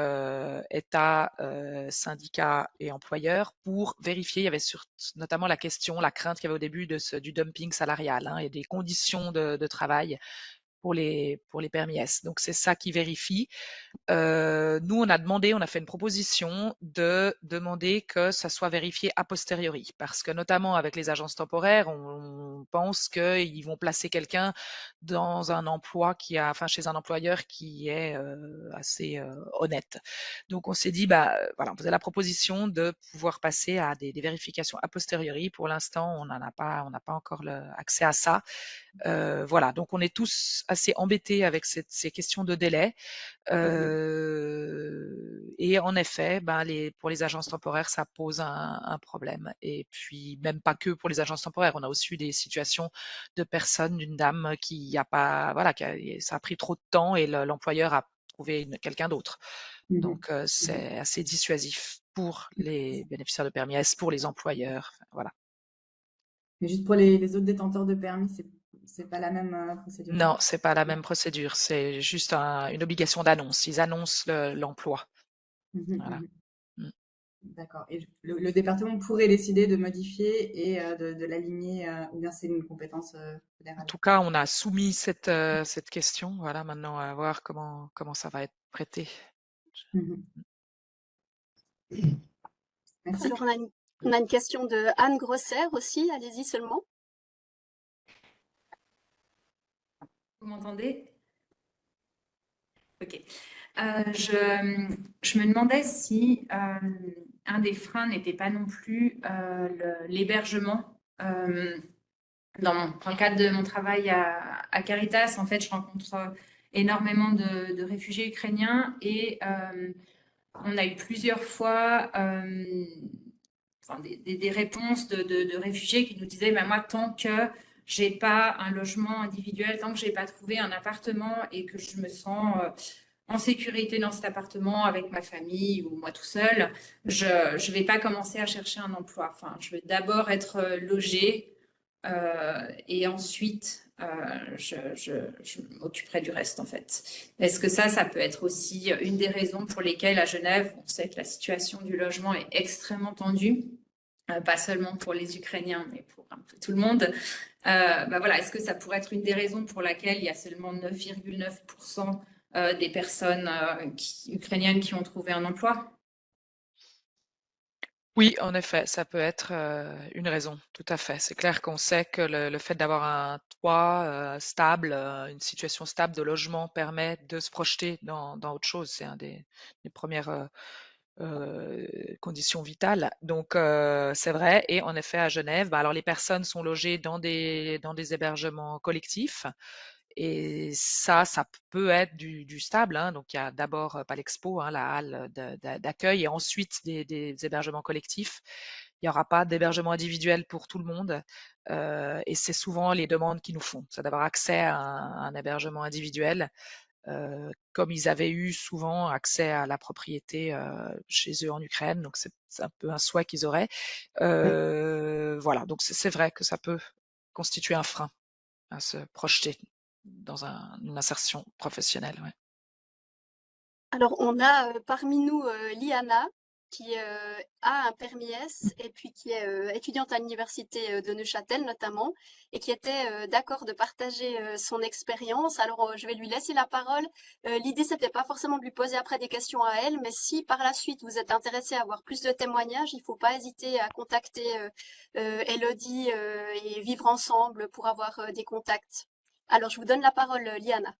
État, syndicats et employeurs pour vérifier. Il y avait notamment la crainte qu'il y avait au début du dumping salarial et des conditions de travail pour les permis S. Donc c'est ça qui vérifie. Nous, on a fait une proposition de demander que ça soit vérifié a posteriori, parce que notamment avec les agences temporaires, on pense qu'ils vont placer quelqu'un dans un emploi chez un employeur qui est assez honnête. Donc, on s'est dit, voilà, on faisait la proposition de pouvoir passer à des vérifications a posteriori. Pour l'instant, on n'a pas encore accès à ça. Voilà, donc on est tous assez embêtés avec ces questions de délai. Et en effet, pour les agences temporaires, ça pose un problème. Et puis, même pas que pour les agences temporaires, on a aussi eu des situations de personnes, d'une dame qui a pas, voilà, ça a pris trop de temps et l'employeur a trouvé quelqu'un d'autre. Donc, c'est assez dissuasif pour les bénéficiaires de permis S, pour les employeurs. Voilà. Mais juste pour les autres détenteurs de permis, c'est pas la même procédure. Non, c'est pas la même procédure. C'est juste une obligation d'annonce. Ils annoncent l'emploi. Voilà. D'accord. Et le département pourrait décider de modifier et de l'aligner, ou bien c'est une compétence En fédérale? tout cas, on a soumis cette question. Voilà, maintenant, à voir comment ça va être traité. Merci. alors on a une question de Anne Grosser aussi. Allez-y seulement. Vous m'entendez? Ok. Je me demandais si un des freins n'était pas non plus l'hébergement. Dans le cadre de mon travail à Caritas, en fait, je rencontre énormément de réfugiés ukrainiens et on a eu plusieurs fois des réponses de réfugiés qui nous disaient moi, tant que j'ai pas un logement individuel, tant que j'ai pas trouvé un appartement et que je me sens en sécurité dans cet appartement avec ma famille ou moi tout seul, je ne vais pas commencer à chercher un emploi. Enfin, je vais d'abord être logée et ensuite je m'occuperai du reste en fait. Est-ce que ça peut être aussi une des raisons pour lesquelles à Genève, on sait que la situation du logement est extrêmement tendue, pas seulement pour les Ukrainiens, mais pour un peu tout le monde. Voilà, est-ce que ça pourrait être une des raisons pour laquelle il y a seulement 9,9% des personnes ukrainiennes qui ont trouvé un emploi? Oui, en effet, ça peut être une raison, tout à fait. C'est clair qu'on sait que le fait d'avoir un toit stable, une situation stable de logement permet de se projeter dans autre chose. C'est un des premières conditions vitales. Donc, c'est vrai. Et en effet, à Genève, alors les personnes sont logées dans des hébergements collectifs. Et ça peut être du stable, hein. Donc, il y a d'abord Palexpo, hein, la halle d'accueil, et ensuite des hébergements collectifs. Il n'y aura pas d'hébergement individuel pour tout le monde. Et c'est souvent les demandes qu'ils nous font, c'est d'avoir accès à un hébergement individuel, comme ils avaient eu souvent accès à la propriété chez eux en Ukraine. Donc, c'est un peu un souhait qu'ils auraient. Voilà, donc c'est vrai que ça peut constituer un frein à se projeter dans une insertion professionnelle. Ouais. Alors, on a parmi nous Liana, qui a un permis S et puis qui est étudiante à l'université de Neuchâtel notamment, et qui était d'accord de partager son expérience. Alors, je vais lui laisser la parole. L'idée, c'était pas forcément de lui poser après des questions à elle, mais si par la suite vous êtes intéressé à avoir plus de témoignages, il faut pas hésiter à contacter Elodie et Vivre Ensemble pour avoir des contacts. Alors, je vous donne la parole, Liana.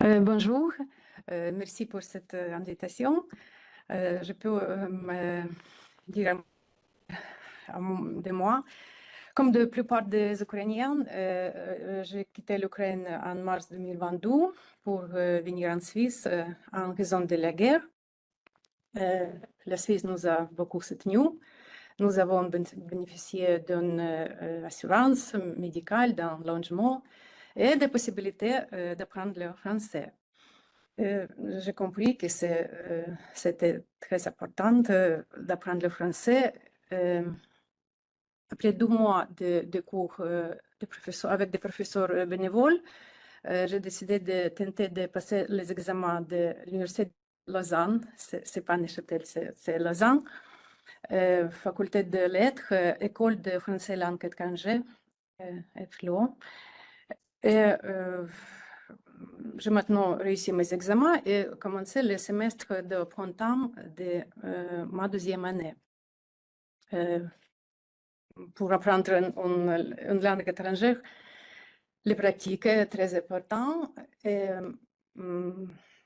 Bonjour, merci pour cette invitation. Je peux dire de moi, comme de la plupart des Ukrainiens, j'ai quitté l'Ukraine en mars 2022 pour venir en Suisse en raison de la guerre. La Suisse nous a beaucoup soutenus. Nous avons bénéficié d'une assurance médicale, d'un logement et des possibilités d'apprendre le français. J'ai compris que c'était très important d'apprendre le français. Après 2 mois de cours avec des professeurs bénévoles, j'ai décidé de tenter de passer les examens de l'Université de Lausanne. C'est pas Neuchâtel, c'est Lausanne. Faculté de lettres, école de français langue étrangère, FLO. Et j'ai maintenant réussi mes examens et commencé le semestre de printemps de ma 2e année. Pour apprendre une langue étrangère, les pratiques est très important. Et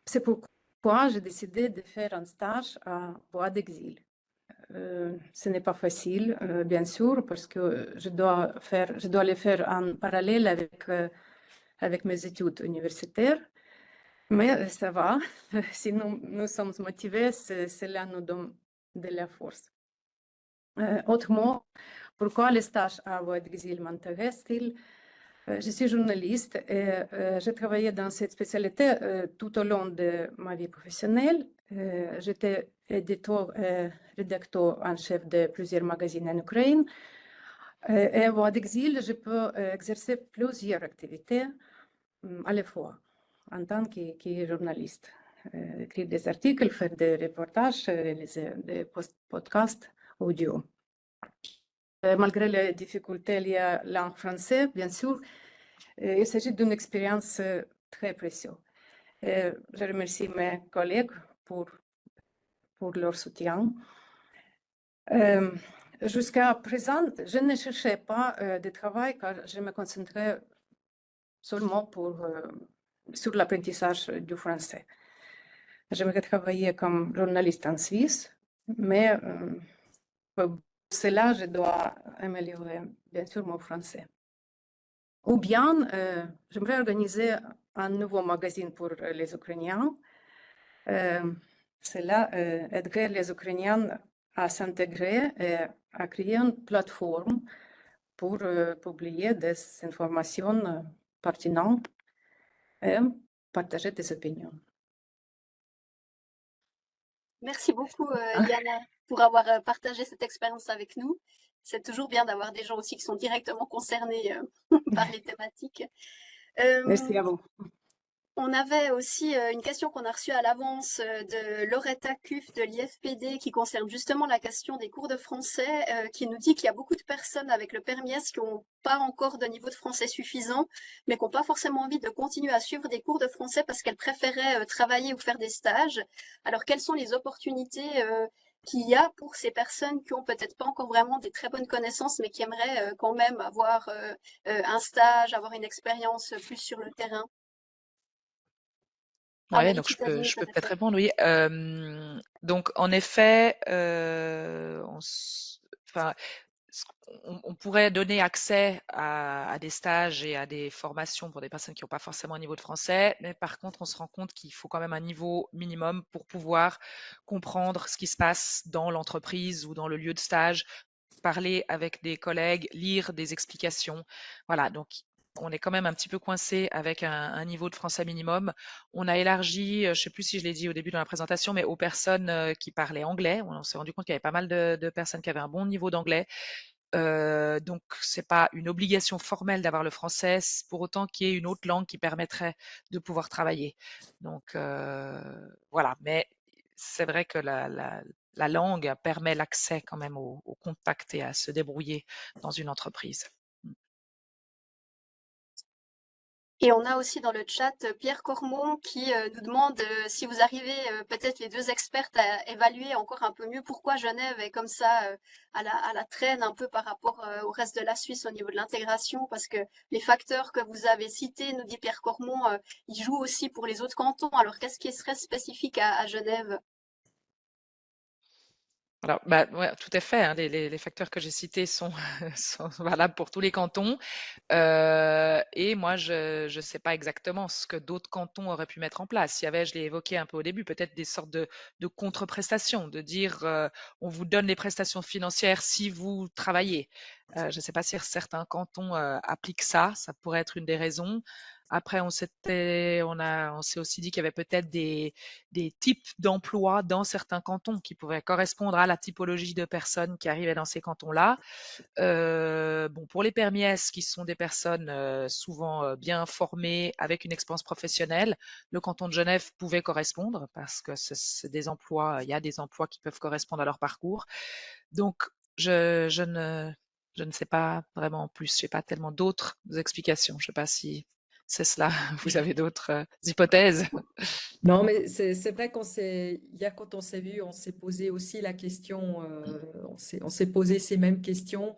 c'est pourquoi j'ai décidé de faire un stage à Bois d'Exil. Ce n'est pas facile, bien sûr, parce que je dois le faire en parallèle avec mes études universitaires. Mais ça va. Si nous sommes motivés, cela nous donne de la force. Autrement, pourquoi le stage à Voix d'Exil m'intéresse-t-il? Je suis journaliste et j'ai travaillé dans cette spécialité tout au long de ma vie professionnelle. J'étais éditeur et rédacteur en chef de plusieurs magazines en Ukraine. Et à Voix d'Exil, je peux exercer plusieurs activités à la fois en tant que journaliste. Écrire des articles, faire des reportages, réaliser des podcasts audio. Malgré les difficultés liées à la langue française, bien sûr, il s'agit d'une expérience très précieuse. Je remercie mes collègues pour leur soutien. Jusqu'à présent, je ne cherchais pas de travail car je me concentrais seulement sur l'apprentissage du français. J'aimerais travailler comme journaliste en Suisse, mais pour cela, je dois améliorer, bien sûr, mon français. Ou bien, j'aimerais organiser un nouveau magazine pour les Ukrainiens. Cela aiderait les Ukrainiens à s'intégrer et à créer une plateforme pour publier des informations pertinentes et partager des opinions. Merci beaucoup, Yana, pour avoir partagé cette expérience avec nous. C'est toujours bien d'avoir des gens aussi qui sont directement concernés par les thématiques. Merci Euh, à vous. On avait aussi une question qu'on a reçue à l'avance de Loretta Cuff de l'IFPD qui concerne justement la question des cours de français, qui nous dit qu'il y a beaucoup de personnes avec le permis S qui n'ont pas encore de niveau de français suffisant, mais qui n'ont pas forcément envie de continuer à suivre des cours de français parce qu'elles préféraient travailler ou faire des stages. Alors, quelles sont les opportunités qu'il y a pour ces personnes qui ont peut-être pas encore vraiment des très bonnes connaissances, mais qui aimeraient quand même avoir un stage, avoir une expérience plus sur le terrain? Ouais, donc Amélie Cittadini, je peux peut-être. peut-être répondre, oui. Donc en effet, enfin, on pourrait donner accès à des stages et à des formations pour des personnes qui n'ont pas forcément un niveau de français, mais par contre, on se rend compte qu'il faut quand même un niveau minimum pour pouvoir comprendre ce qui se passe dans l'entreprise ou dans le lieu de stage, parler avec des collègues, lire des explications. Voilà, donc on est quand même un petit peu coincé avec un niveau de français minimum. On a élargi, je ne sais plus si je l'ai dit au début dans la présentation, mais aux personnes qui parlaient anglais. On s'est rendu compte qu'il y avait pas mal de personnes qui avaient un bon niveau d'anglais. Donc, c'est pas une obligation formelle d'avoir le français, pour autant qu'il y ait une autre langue qui permettrait de pouvoir travailler. Donc, voilà. Mais c'est vrai que la langue permet l'accès quand même au contact et à se débrouiller dans une entreprise. Et on a aussi dans le chat Pierre Cormon qui nous demande si vous arrivez, peut-être les deux expertes, à évaluer encore un peu mieux pourquoi Genève est comme ça à la traîne un peu par rapport au reste de la Suisse au niveau de l'intégration, parce que les facteurs que vous avez cités, nous dit Pierre Cormon, ils jouent aussi pour les autres cantons. Alors qu'est-ce qui serait spécifique à Genève? Alors, bah, ouais, tout à fait, hein, les facteurs que j'ai cités sont, sont valables pour tous les cantons. Et moi, je ne sais pas exactement ce que d'autres cantons auraient pu mettre en place. Il y avait, je l'ai évoqué un peu au début, peut-être des sortes de contre-prestations, de dire on vous donne les prestations financières si vous travaillez. Je ne sais pas si certains cantons appliquent ça, ça pourrait être une des raisons. Après, on s'est aussi dit qu'il y avait peut-être des types d'emplois dans certains cantons qui pourraient correspondre à la typologie de personnes qui arrivaient dans ces cantons-là. Bon, pour les permis S, qui sont des personnes souvent bien formées, avec une expérience professionnelle, le canton de Genève pouvait correspondre parce que c'est des emplois, il y a des emplois qui peuvent correspondre à leur parcours. Donc, je, je ne, je ne sais pas vraiment plus. Je n'ai pas tellement d'autres explications. Je ne sais pas si c'est cela. Vous avez d'autres hypothèses? Non, mais c'est vrai hier quand on s'est vu, on s'est posé aussi la question, on s'est posé ces mêmes questions.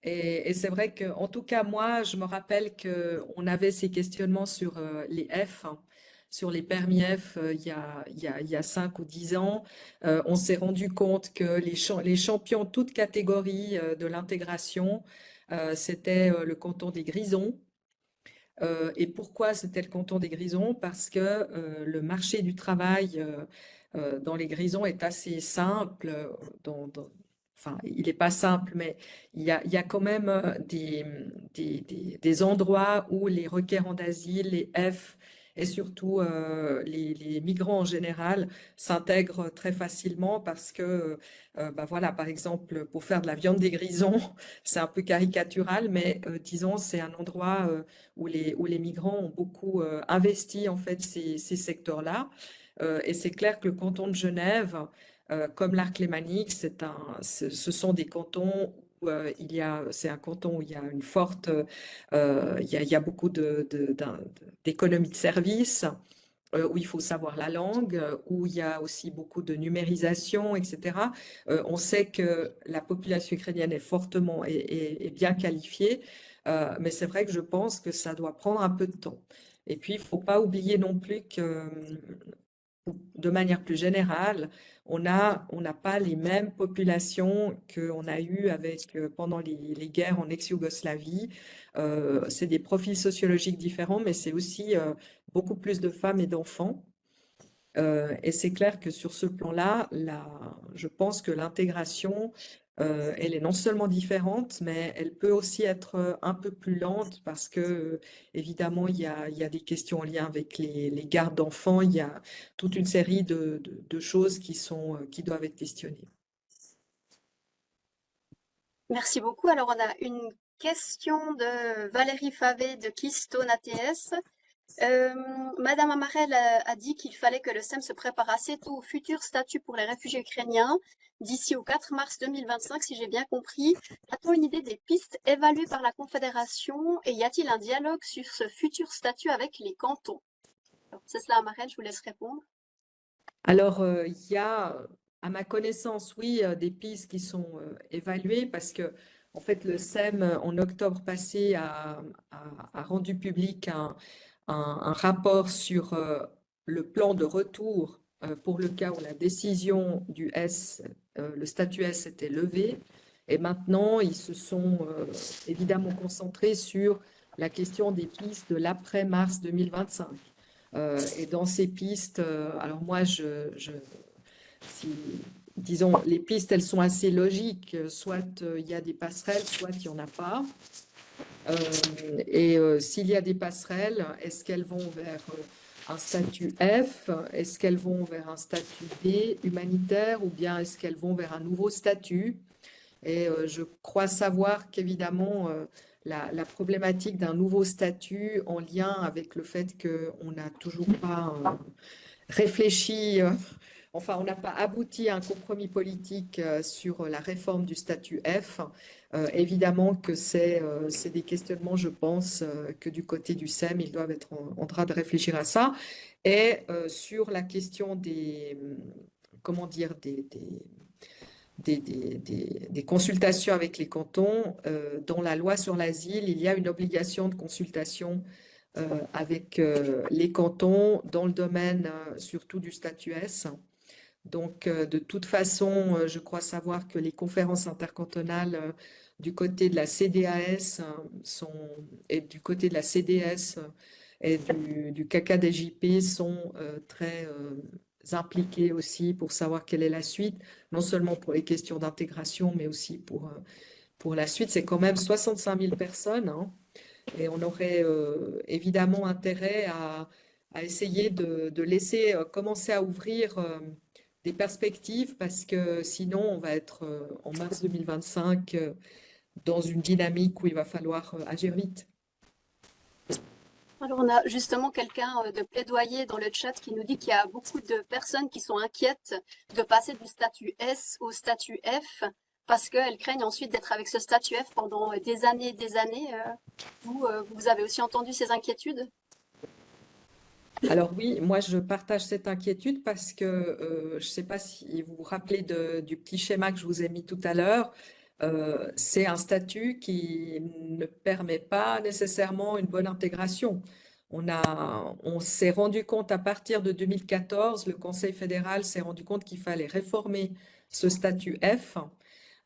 Et c'est vrai que, en tout cas, moi, je me rappelle qu'on avait ces questionnements sur les F, hein, sur les permis F, il y a 5 ou 10 ans. On s'est rendu compte que les champions toutes catégories de l'intégration, c'était le canton des Grisons. Et pourquoi c'était le canton des Grisons? Parce que le marché du travail dans les Grisons est assez simple. Enfin, il n'est pas simple, mais il y a quand même des endroits où les requérants d'asile, les F, et surtout les migrants en général s'intègrent très facilement parce que, bah voilà, par exemple, pour faire de la viande des Grisons, c'est un peu caricatural, mais disons, c'est un endroit où les migrants ont beaucoup investi en fait ces secteurs-là. Et c'est clair que le canton de Genève, comme l'Arc lémanique, ce sont des cantons où c'est un canton où il y a une forte, il y a beaucoup d'économies de services, où il faut savoir la langue, où il y a aussi beaucoup de numérisation, etc. On sait que la population ukrainienne est fortement et bien qualifiée, mais c'est vrai que je pense que ça doit prendre un peu de temps. Et puis, il ne faut pas oublier non plus que, de manière plus générale, on n'a pas les mêmes populations qu'on a eues pendant les guerres en ex-Yougoslavie. C'est des profils sociologiques différents, mais c'est aussi beaucoup plus de femmes et d'enfants. Et c'est clair que sur ce plan-là, je pense que l'intégration Elle est non seulement différente, mais elle peut aussi être un peu plus lente parce que, évidemment, il y a des questions en lien avec les gardes d'enfants. Il y a toute une série de choses qui doivent être questionnées. Merci beaucoup. Alors, on a une question de Valérie Favé de Keystone ATS. Madame Amarel a dit qu'il fallait que le SEM se prépare assez tôt au futur statut pour les réfugiés ukrainiens d'ici au 4 mars 2025, si j'ai bien compris. A-t-on une idée des pistes évaluées par la Confédération et y a-t-il un dialogue sur ce futur statut avec les cantons? C'est cela, Amarel, je vous laisse répondre. Alors, il y a, à ma connaissance, oui, des pistes qui sont évaluées parce que, en fait, le SEM, en octobre passé, a rendu public un rapport sur le plan de retour pour le cas où la décision du S, le statut S était levé. Et maintenant, ils se sont évidemment concentrés sur la question des pistes de l'après-mars 2025. Et dans ces pistes, alors moi, si, disons, les pistes, elles sont assez logiques. Soit il y a des passerelles, soit il n'y en a pas. S'il y a des passerelles, est-ce qu'elles vont vers un statut F? Est-ce qu'elles vont vers un statut B humanitaire ou bien est-ce qu'elles vont vers un nouveau statut? Et je crois savoir qu'évidemment, la problématique d'un nouveau statut en lien avec le fait qu'on n'a toujours pas réfléchi, enfin, on n'a pas abouti à un compromis politique sur la réforme du statut F. Évidemment que c'est des questionnements, je pense, que du côté du SEM, ils doivent être en train de réfléchir à ça. Et sur la question comment dire, des consultations avec les cantons, dans la loi sur l'asile, il y a une obligation de consultation avec les cantons dans le domaine surtout du statut S. Donc, de toute façon, je crois savoir que les conférences intercantonales du côté de la CDAS et du côté de la CDS et du KKDJP sont très impliquées aussi pour savoir quelle est la suite, non seulement pour les questions d'intégration, mais aussi pour la suite. C'est quand même 65 000 personnes, hein, et on aurait évidemment intérêt à essayer de laisser commencer à ouvrir des perspectives parce que sinon on va être en mars 2025 dans une dynamique où il va falloir agir vite. Alors, on a justement quelqu'un de plaidoyer dans le chat qui nous dit qu'il y a beaucoup de personnes qui sont inquiètes de passer du statut S au statut F parce qu'elles craignent ensuite d'être avec ce statut F pendant des années et des années. Vous avez aussi entendu ces inquiétudes? Alors oui, moi je partage cette inquiétude parce que je ne sais pas si vous vous rappelez du petit schéma que je vous ai mis tout à l'heure. C'est un statut qui ne permet pas nécessairement une bonne intégration. On s'est rendu compte à partir de 2014, le Conseil fédéral s'est rendu compte qu'il fallait réformer ce statut F.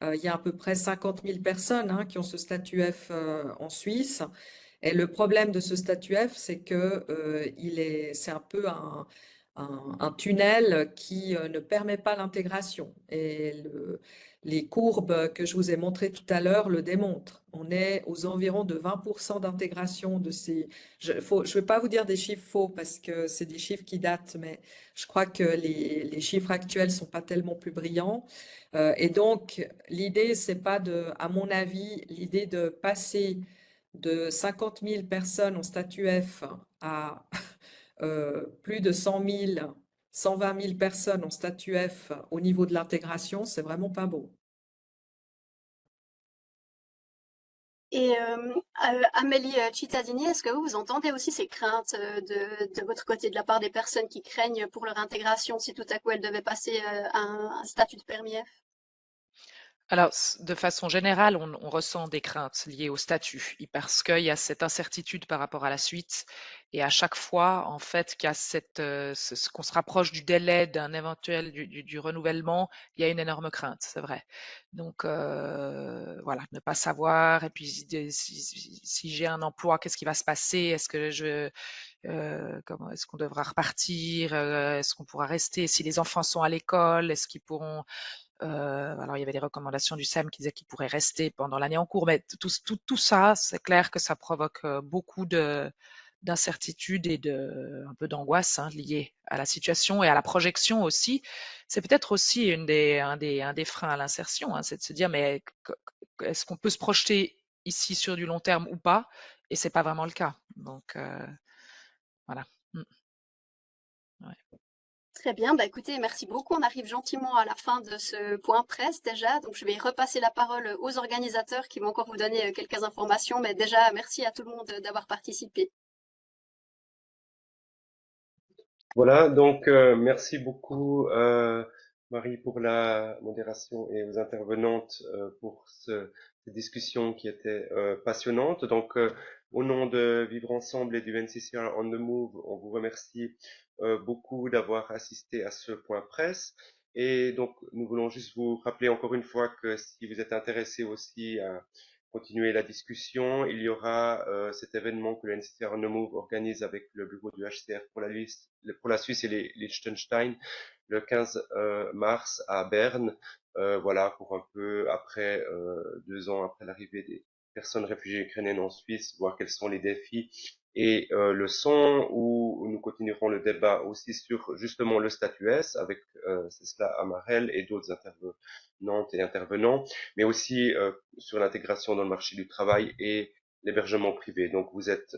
Il y a à peu près 50 000 personnes hein, qui ont ce statut F en Suisse. Et le problème de ce statut F, c'est que c'est un peu un tunnel qui ne permet pas l'intégration. Et les courbes que je vous ai montrées tout à l'heure le démontrent. On est aux environs de 20% d'intégration de ces... Je ne vais pas vous dire des chiffres faux parce que c'est des chiffres qui datent, mais je crois que les chiffres actuels sont pas tellement plus brillants. Et donc, l'idée, c'est pas à mon avis, l'idée de passer de 50 000 personnes en statut F à plus de 100 000, 120 000 personnes en statut F au niveau de l'intégration, c'est vraiment pas bon. Et Amélie Cittadini, est-ce que vous entendez aussi ces craintes de votre côté de la part des personnes qui craignent pour leur intégration si tout à coup elles devaient passer à un statut de permis F? Alors, de façon générale, on ressent des craintes liées au statut, parce qu'il y a cette incertitude par rapport à la suite, et à chaque fois, en fait, qu'il y a qu'on se rapproche du délai d'un éventuel du renouvellement, il y a une énorme crainte, c'est vrai. Donc, voilà, ne pas savoir, et puis si j'ai un emploi, qu'est-ce qui va se passer? Est-ce que comment est-ce qu'on devra repartir? Est-ce qu'on pourra rester? Si les enfants sont à l'école, est-ce qu'ils pourront Alors, il y avait des recommandations du SEM qui disaient qu'il pourrait rester pendant l'année en cours, mais tout ça, c'est clair que ça provoque beaucoup d'incertitude et un peu d'angoisse liée à la situation et à la projection aussi. C'est peut-être aussi un des freins à l'insertion, c'est de se dire, mais est-ce qu'on peut se projeter ici sur du long terme ou pas? Et c'est pas vraiment le cas. Donc, voilà. Ouais. Très bien, bah écoutez, merci beaucoup. On arrive gentiment à la fin de ce point presse déjà, donc je vais repasser la parole aux organisateurs qui vont encore vous donner quelques informations, mais déjà merci à tout le monde d'avoir participé. Voilà, donc merci beaucoup Marie pour la modération et aux intervenantes pour cette discussion qui était passionnante. Donc au nom de Vivre Ensemble et du NCCR On the Move, on vous remercie beaucoup d'avoir assisté à ce point presse. Et donc nous voulons juste vous rappeler encore une fois que si vous êtes intéressé aussi à continuer la discussion, il y aura cet événement que le NCCR On the Move organise avec le bureau du HCR pour la Suisse et les Liechtenstein le 15 mars à Berne, voilà, pour un peu après 2 ans après l'arrivée des personnes réfugiées ukrainiennes en Suisse, voir quels sont les défis et leçons, où nous continuerons le débat aussi sur justement le statut S avec Cécile Amarel et d'autres intervenantes et intervenants, mais aussi sur l'intégration dans le marché du travail et l'hébergement privé. Donc vous êtes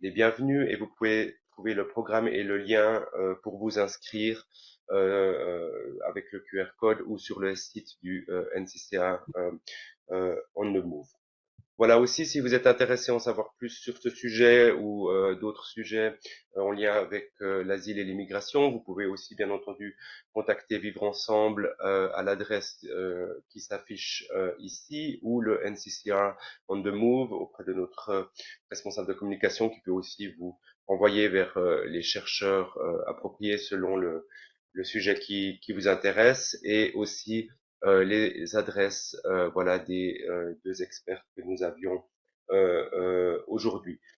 les bienvenus et vous pouvez trouver le programme et le lien pour vous inscrire avec le QR code ou sur le site du NCCA On the Move. Voilà aussi, si vous êtes intéressé à en savoir plus sur ce sujet ou d'autres sujets en lien avec l'asile et l'immigration, vous pouvez aussi bien entendu contacter Vivre Ensemble à l'adresse qui s'affiche ici ou le NCCR On the Move auprès de notre responsable de communication qui peut aussi vous envoyer vers les chercheurs appropriés selon le sujet qui vous intéresse et aussi les adresses voilà des deux experts que nous avions aujourd'hui.